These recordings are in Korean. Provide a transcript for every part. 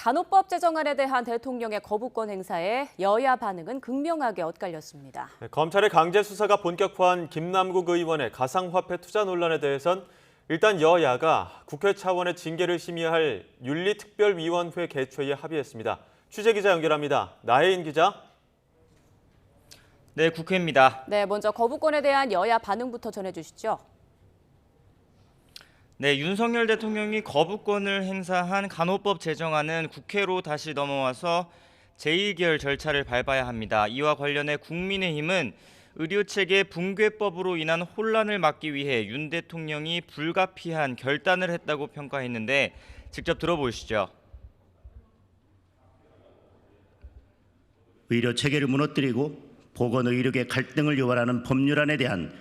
간호법 제정안에 대한 대통령의 거부권 행사에 여야 반응은 극명하게 엇갈렸습니다. 검찰의 강제 수사가 본격화한 김남국 의원의 가상화폐 투자 논란에 대해선 일단 여야가 국회 차원의 징계를 심의할 윤리특별위원회 개최에 합의했습니다. 취재기자 연결합니다. 나혜인 기자. 네, 국회입니다. 네, 먼저 거부권에 대한 여야 반응부터 전해주시죠. 네, 윤석열 대통령이 거부권을 행사한 간호법 제정안은 국회로 다시 넘어와서 제1결 절차를 밟아야 합니다. 이와 관련해 국민의힘은 의료체계 붕괴법으로 인한 혼란을 막기 위해 윤 대통령이 불가피한 결단을 했다고 평가했는데 직접 들어보시죠. 의료체계를 무너뜨리고 보건의료계 갈등을 유발하는 법률안에 대한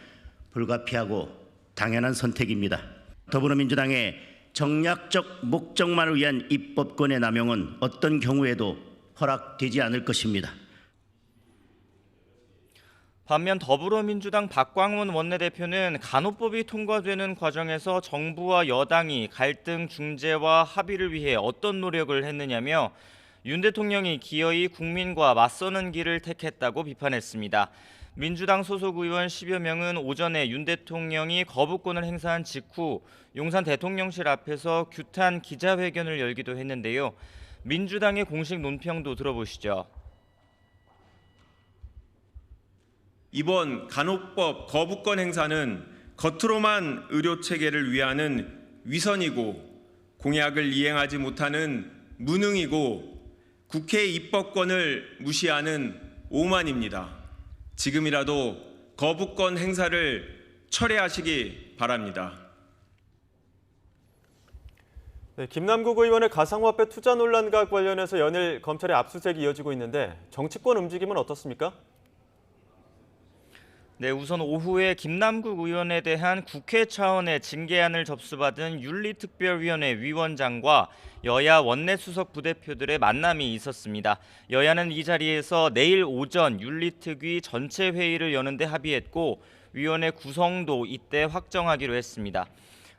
불가피하고 당연한 선택입니다. 더불어민주당의 정략적 목적만을 위한 입법권의 남용은 어떤 경우에도 허락되지 않을 것입니다. 반면 더불어민주당 박광원 원내대표는 간호법이 통과되는 과정에서 정부와 여당이 갈등 중재와 합의를 위해 어떤 노력을 했느냐며 윤 대통령이 기어이 국민과 맞서는 길을 택했다고 비판했습니다. 민주당 소속 의원 10여 명은 오전에 윤 대통령이 거부권을 행사한 직후 용산 대통령실 앞에서 규탄 기자회견을 열기도 했는데요. 민주당의 공식 논평도 들어보시죠. 이번 간호법 거부권 행사는 겉으로만 의료체계를 위하는 위선이고 공약을 이행하지 못하는 무능이고 국회 입법권을 무시하는 오만입니다. 지금이라도 거부권 행사를 철회하시기 바랍니다. 네, 김남국 의원의 가상화폐 투자 논란과 관련해서 연일 검찰의 압수수색이 이어지고 있는데 정치권 움직임은 어떻습니까? 네, 우선 오후에 김남국 의원에 대한 국회 차원의 징계안을 접수받은 윤리특별위원회 위원장과 여야 원내수석 부대표들의 만남이 있었습니다. 여야는 이 자리에서 내일 오전 윤리특위 전체 회의를 여는 데 합의했고 위원회 구성도 이때 확정하기로 했습니다.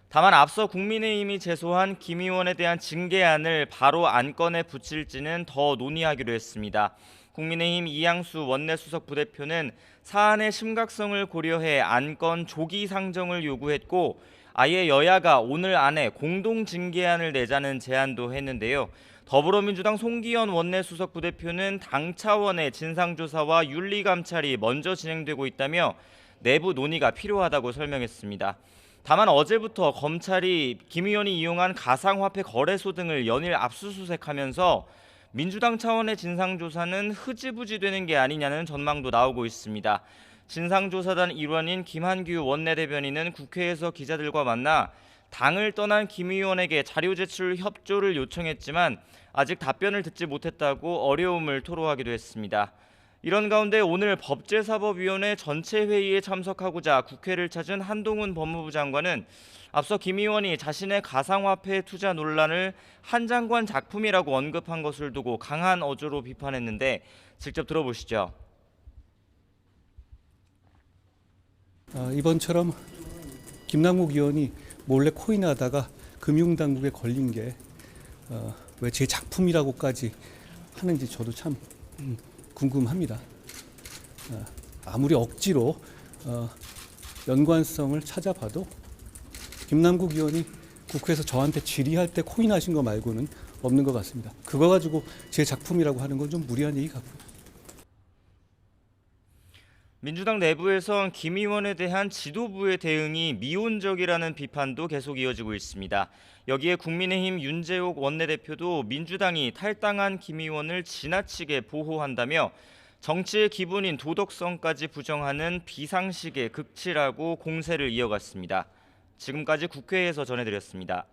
다만 앞서 국민의힘이 제소한 김 의원에 대한 징계안을 바로 안건에 붙일지는 더 논의하기로 했습니다. 국민의힘 이양수 원내수석 부대표는 사안의 심각성을 고려해 안건 조기 상정을 요구했고 아예 여야가 오늘 안에 공동 징계안을 내자는 제안도 했는데요. 더불어민주당 송기현 원내수석 부대표는 당 차원의 진상조사와 윤리감찰이 먼저 진행되고 있다며 내부 논의가 필요하다고 설명했습니다. 다만 어제부터 검찰이 김 의원이 이용한 가상화폐 거래소 등을 연일 압수수색하면서 민주당 차원의 진상조사는 흐지부지 되는 게 아니냐는 전망도 나오고 있습니다. 진상조사단 일원인 김한규 원내대변인은 국회에서 기자들과 만나 당을 떠난 김 의원에게 자료 제출 협조를 요청했지만 아직 답변을 듣지 못했다고 어려움을 토로하기도 했습니다. 이런 가운데 오늘 법제사법위원회 전체 회의에 참석하고자 국회를 찾은 한동훈 법무부 장관은 앞서 김 의원이 자신의 가상화폐 투자 논란을 한 장관 작품이라고 언급한 것을 두고 강한 어조로 비판했는데 직접 들어보시죠. 이번처럼 김남국 의원이 몰래 코인하다가 금융당국에 걸린 게 왜 제 작품이라고까지 하는지 저도 참 궁금합니다. 아무리 억지로 연관성을 찾아봐도 김남국 의원이 국회에서 저한테 질의할 때 코인하신 거 말고는 없는 것 같습니다. 그거 가지고 제 작품이라고 하는 건 좀 무리한 얘기 같고요. 민주당 내부에선 김 의원에 대한 지도부의 대응이 미온적이라는 비판도 계속 이어지고 있습니다. 여기에 국민의힘 윤재옥 원내대표도 민주당이 탈당한 김 의원을 지나치게 보호한다며 정치의 기본인 도덕성까지 부정하는 비상식의 극치라고 공세를 이어갔습니다. 지금까지 국회에서 전해드렸습니다.